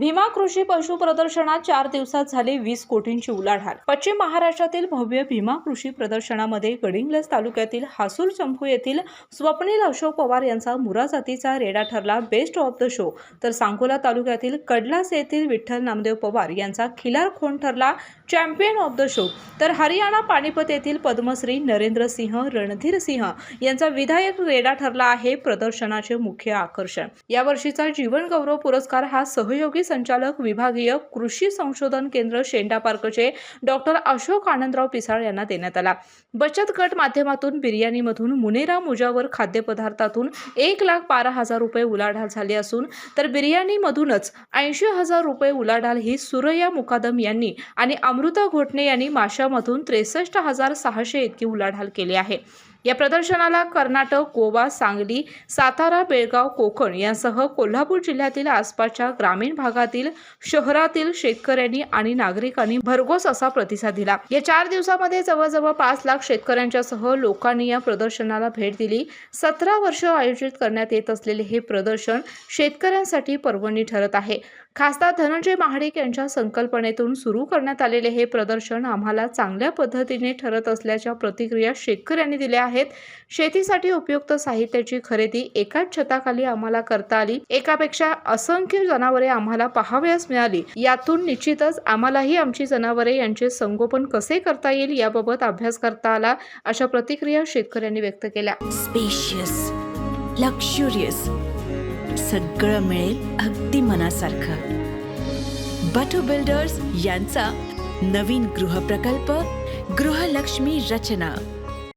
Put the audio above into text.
भीमा कृषी पशु प्रदर्शनात 4 दिवसात झाली 20 कोटींची उलाढाल। पश्चिम महाराष्ट्रातील भव्य भीमा कृषी प्रदर्शनामध्ये गडिंग्लज तालुक्यातील हासूल चंपू येथील स्वप्नील अशोक पवार यांचा मुरा जातीचा रेडा ठरला बेस्ट ऑफ द शो, तर सांगोला तालुक्यातील कडलास येथील विठ्ठल नामदेव पवार यांचा खिलार खोंड ठरला चॅम्पियन ऑफ द शो, तर हरियाणा पानिपत येथील पद्मश्री नरेंद्र सिंह रणधीर सिंह यांचा विधायक रेडा ठरला आहे प्रदर्शनाचे मुख्य आकर्षण। या वर्षीचा जीवन गौरव पुरस्कार हा सहयोगी संचालक विभागीय कृषी संशोधन केंद्र शेंडा पार्कचे डॉक्टर अशोक आनंदराव पिसाळ यांना देण्यात आला। बचत गट माध्यमातून बिर्याणीमधून मुनेरा मुजावर खाद्यपदार्थातून 1,12,000 रुपये उलाढाल झाली असून तर बिर्याणीमधूनच 80,000 रुपये उलाढाल ही सुरैया मुकादम यांनी आणि अमृता घोटणे यांनी माशामधून 63,600 इतकी उलाढाल केली आहे। या प्रदर्शनाला कर्नाटक, गोवा, सांगली, सातारा, बेळगाव, कोकण यांसह कोल्हापूर जिल्ह्यातील आसपासच्या ग्रामीण भागातील शहरातील शेतकऱ्यांनी आणि नागरिकांनी भरघोस असा प्रतिसाद दिला। या 4 दिवसांमध्ये जवळजवळ 5 लाख शेतकऱ्यांच्या सह लोकांनी या प्रदर्शनाला भेट दिली। 17 वर्ष आयोजित करण्यात येत असलेले हे प्रदर्शन शेतकऱ्यांसाठी पर्वणी ठरत आहे। खासदार धनंजय महाडिक यांच्या संकल्पनेतून सुरू करण्यात आलेले हे प्रदर्शन आम्हाला चांगल्या पद्धतीने ठरत असल्याच्या प्रतिक्रिया शेतकऱ्यांनी दिल्या आहेत। शेतीसाठी उपयुक्त साहित्याची खरेदी एकाच छताखाली आम्हाला करता आली, एकापेक्षा असंख्य जनावरे आम्हाला पाहावयास मिळाली। यातून निश्चितच आम्हालाही आमची जनावरे यांचे संगोपन कसे करता येईल याबाबत अभ्यास करता आला, अशा प्रतिक्रिया शेतकऱ्यांनी व्यक्त केल्या। स्पेशियस, लक्झुरियस, सगळं मिळेल अगदी मनासारखं। बटू बिल्डर्स यांचा नवीन गृहप्रकल्प गृहलक्ष्मी रचना